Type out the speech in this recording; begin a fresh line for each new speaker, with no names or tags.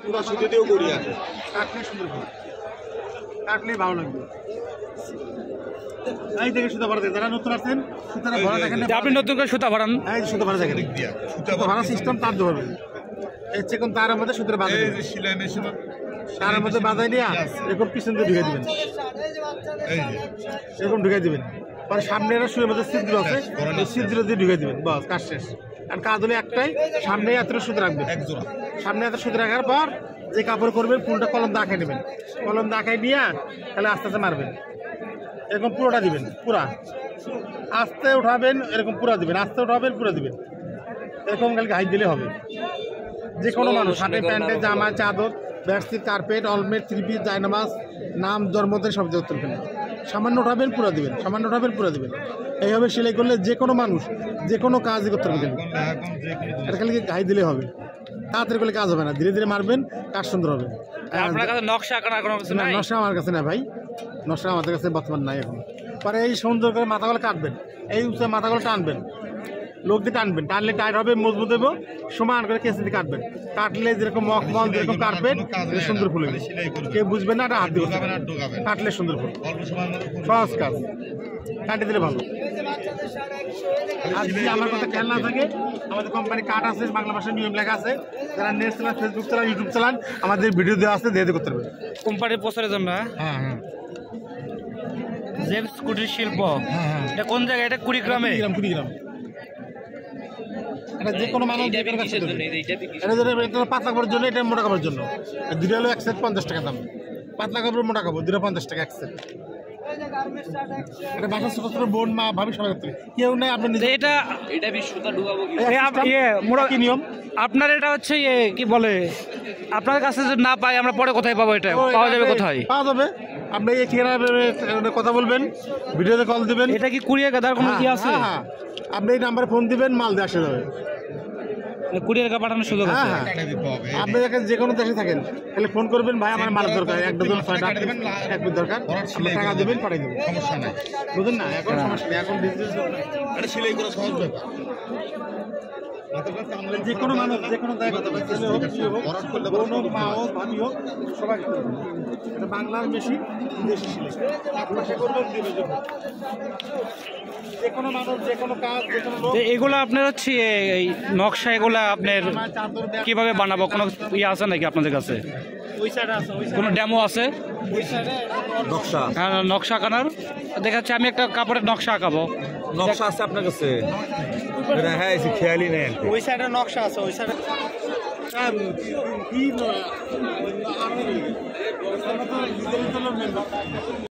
পুরো সুতিতেও করি আছে,
কাটলে সুন্দর হবে, কাটলেই ভালো লাগবে। এই দেখে সুতা ভরা যারা নতুন আসছেন সুতাটা ভরা দেখেন,
আপনি নতুন করে সুতা ভরান,
এই সুতা ভরা দেখেন, সুতা ভরা সিস্টেম তার ধরবে এর চেয়ে কোন তারের মধ্যে সুতরে বাঁধা
সেলাই মেশিন
তারের মধ্যে বাঁধাই নিয়ে এরকম পিছন দিয়ে ঢুকে দিবেন, এরকম ঢুকে দিবেন। পরে সামনে একটা শুয়ের মধ্যে ছিদ্র আছে, এই ছিদ্র দিয়ে ঢুকে দিবেন, বাস কাজ শেষ। আর কাজ হলে একটাই, সামনে এতটা সুতো রাখবেন, সামনে এত সুতো রাখার পর যে কাপড় করবেন ফুলটা কলম দাঁড়ায় নেবেন, কলম দাঁড়ায় নিয়ে তাহলে আস্তে আস্তে মারবেন, এরকম পুরোটা দিবেন, পুরা আস্তে উঠাবেন, এরকম পুরা দিবেন, আস্তে উঠাবেন পুরা দিবেন, এরকম কালকে হাইট দিলে হবে। যে কোনো মানুষ হাতে প্যান্টে জামা চাদর বেডশিট কার্পেট অলমেট থ্রি পিস জায়নামাজ নাম জন্মদিন সব দিয়ে উত্তর ফেলেন, সামান্য উঠাবেন পুরা দিবেন, সামান্য উঠাবেন পুরা দিবেন। এইভাবে সেলাই করলে যে কোনো মানুষ যে কোনো কাজই করতে পারবেন, এটা খালি হাই দিলে হবে, তাড়াতাড়ি করলে কাজ হবে না, ধীরে ধীরে মারবেন, কাজ সুন্দর হবে।
আপনার কাছে নকশা আঁকানোর কোনো কিছু নাই?
নকশা আমার কাছে না ভাই, নকশা আমাদের কাছে বর্তমান নাই এখন। পরে এই সুন্দর করে মাথাগুলো কাটবেন, এই উঁচু মাথাগুলো টানবেন, লোক দিয়ে টানবেন, টানলে টাইট হবে, মজবুত হবে, সমান করে কেসে দিয়ে কাটবেন, কাটলে যেরকম মখমল যেরকম কাটবেন সুন্দর ফুল হবে, কেউ বুঝবেন না, এটা হাত দিয়ে কাটলে সুন্দর ফুল, সহজ কাজ, কাটে দিলে ভালো। আর যদি আমার কথা খেয়াল না থাকে, আমাদের কোম্পানি কার্ড আছে, বাংলা ভাষায় নিয়ম লেখা আছে, যারা নেট চালান ফেসবুক চালান ইউটিউব চালান আমাদের ভিডিও দেওয়া আছে, দিয়ে করতে পারবে
কোম্পানির প্রচারের জন্য।
হ্যাঁ হ্যাঁ,
জেমস কুটির শিল্প,
হ্যাঁ
এটা কোন জায়গায়? এটা কুড়িগ্রামে।
কুড়িগ্রাম এটা যে কোনো মানুষ যে কোনো কাছে এটা ধরে পাতলা কাপড়ের জন্য, এটা মোটা কাপড়ের জন্য, দুটো হলো 150 টাকা দাম, পাতলা কাপড় মোটা কাপড় 250 টাকা 1 সেট। এটা বাসার ছোট ছোট বোন মা ভাবি সবাই করতে কেউ নাই, আপনি নিজে
এটা
কি নিয়ম
আপনার এটা হচ্ছে কি বলে, আপনার কাছে যদি না পাই আমরা পরে কোথায় পাবো? এটা পাওয়া যাবে কোথায়?
পাওয়া যাবে, আপনি এই ঠিকানা কথা বলবেন, ভিডিওতে কল দিবেন।
এটা কি কুরিয়ার গাদার কোনো কি আছে?
হ্যাঁ, আপনি এই নাম্বারে ফোন দিবেন, মাল দিয়ে আসে যাবে,
কুরিয়ার গা পাঠানোর সুযোগ আছে।
হ্যাঁ, আপনি দেখেন যে কোনো দেশে থাকেন তাহলে ফোন করবেন, ভাই আমার মাল দরকার, 1 ডজন 6 টাকা এক পিস দরকার, আপনি টাকা দেবেন, পাঠিয়ে দেবেন, সমস্যা নাই, বুঝলেন না? এখন সমস্যা নেই, এখন বিজনেস এটা সেলাই করা সহজ ব্যাপার। যে কোনো মানুষ যে কোনো জায়গায় ছেলে হোক বোন হোক মা হোক ভাবি হোক সবাই এটা বাংলার মেশিন, বিদেশি সেলাই, আপনার সে করবেন দিবে যে কোনো মানুষ যে কোনো কাজ যে কোনো লোক।
এগুলো আপনার হচ্ছে এই নকশা, এগুলো আপনার কিভাবে বানাবো? কোনো ইয়ে আছে নাকি আপনাদের কাছে?
ওই সাইডে আছে, ওই
কোনো ডেমো আছে
নকশা?
হ্যাঁ, নকশা আঁকানোর দেখাচ্ছে, আমি একটা কাপড়ের নকশা আঁকাবো।
নকশা আছে আপনার কাছে? হ্যাঁ, খেয়ালই নেই,
ওই সাইডে নকশা আছে, ওই সাইডে কি